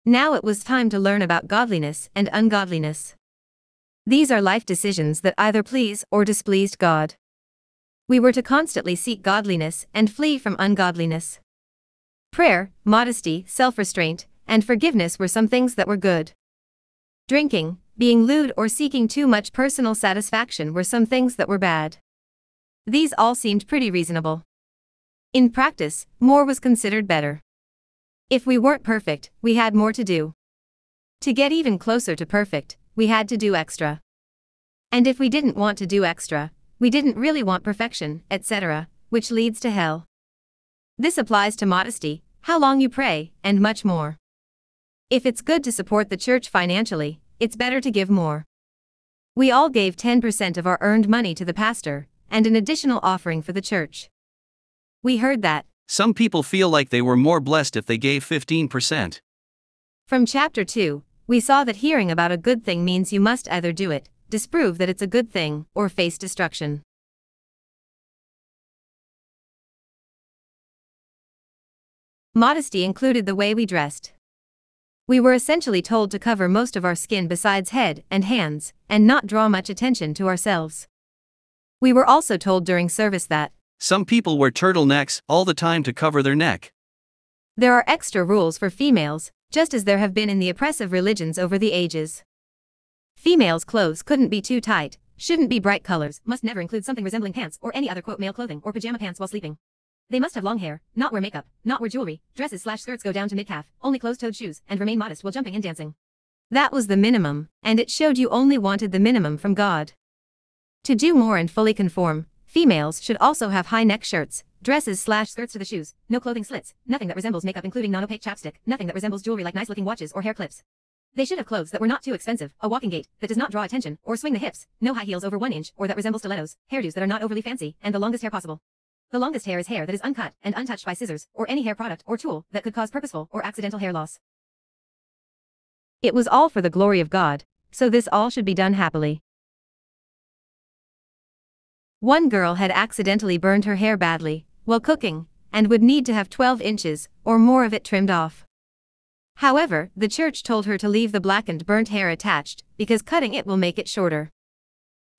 Now it was time to learn about godliness and ungodliness. These are life decisions that either please or displeased God. We were to constantly seek godliness and flee from ungodliness. Prayer, modesty, self-restraint, and forgiveness were some things that were good. Drinking, being lewd, or seeking too much personal satisfaction were some things that were bad. These all seemed pretty reasonable. In practice, more was considered better. If we weren't perfect, we had more to do. To get even closer to perfect, we had to do extra. And if we didn't want to do extra, we didn't really want perfection, etc., which leads to hell. This applies to modesty, how long you pray, and much more. If it's good to support the church financially, it's better to give more. We all gave 10% of our earned money to the pastor, and an additional offering for the church. We heard that some people feel like they were more blessed if they gave 15%. From chapter 2, we saw that hearing about a good thing means you must either do it, disprove that it's a good thing, or face destruction. Modesty included the way we dressed. We were essentially told to cover most of our skin besides head and hands, and not draw much attention to ourselves. We were also told during service that some people wear turtlenecks all the time to cover their neck. There are extra rules for females, just as there have been in the oppressive religions over the ages. Females' clothes couldn't be too tight, shouldn't be bright colors, must never include something resembling pants or any other "male clothing" or pajama pants while sleeping. They must have long hair, not wear makeup, not wear jewelry, dresses/skirts go down to mid-calf, only closed-toed shoes, and remain modest while jumping and dancing. That was the minimum, and it showed you only wanted the minimum from God. To do more and fully conform, females should also have high-neck shirts, dresses/skirts to the shoes, no clothing slits, nothing that resembles makeup including non-opaque chapstick, nothing that resembles jewelry like nice-looking watches or hair clips. They should have clothes that were not too expensive, a walking gait that does not draw attention or swing the hips, no high heels over 1 inch or that resemble stilettos, hairdos that are not overly fancy, and the longest hair possible. The longest hair is hair that is uncut and untouched by scissors or any hair product or tool that could cause purposeful or accidental hair loss. It was all for the glory of God, so this all should be done happily. One girl had accidentally burned her hair badly while cooking and would need to have 12 inches or more of it trimmed off. However, the church told her to leave the blackened burnt hair attached because cutting it will make it shorter.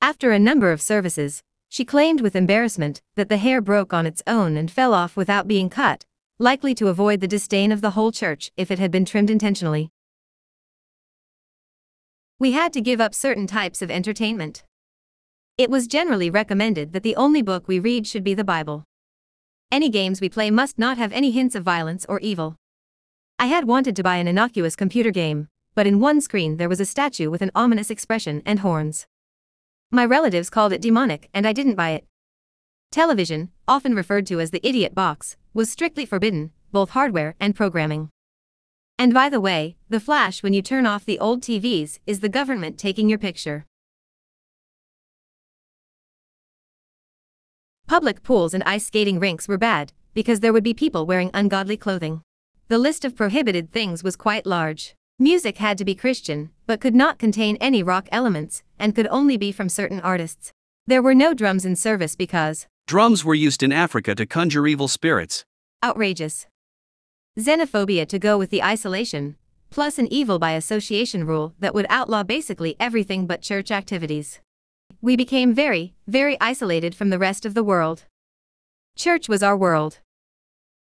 After a number of services, she claimed with embarrassment that the hair broke on its own and fell off without being cut, likely to avoid the disdain of the whole church if it had been trimmed intentionally. We had to give up certain types of entertainment. It was generally recommended that the only book we read should be the Bible. Any games we play must not have any hints of violence or evil. I had wanted to buy an innocuous computer game, but in one screen there was a statue with an ominous expression and horns. My relatives called it demonic and I didn't buy it. Television, often referred to as the idiot box, was strictly forbidden, both hardware and programming. And by the way, the flash when you turn off the old TVs is the government taking your picture. Public pools and ice skating rinks were bad, because there would be people wearing ungodly clothing. The list of prohibited things was quite large. Music had to be Christian, but could not contain any rock elements, and could only be from certain artists. There were no drums in service because drums were used in Africa to conjure evil spirits. Outrageous. Xenophobia to go with the isolation, plus an evil by association rule that would outlaw basically everything but church activities. We became very, very isolated from the rest of the world. Church was our world.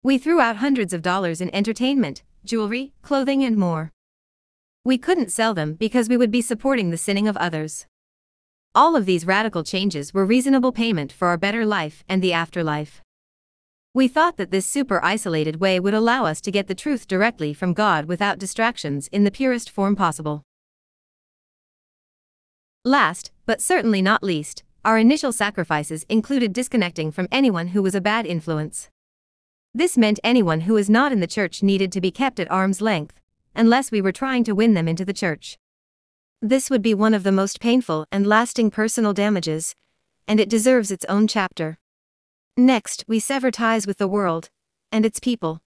We threw out hundreds of dollars in entertainment, jewelry, clothing and more. We couldn't sell them because we would be supporting the sinning of others. All of these radical changes were reasonable payment for our better life and the afterlife. We thought that this super isolated way would allow us to get the truth directly from God without distractions in the purest form possible. Last, but certainly not least, our initial sacrifices included disconnecting from anyone who was a bad influence. This meant anyone who was not in the church needed to be kept at arm's length, unless we were trying to win them into the church. This would be one of the most painful and lasting personal damages, and it deserves its own chapter. Next, we sever ties with the world and its people.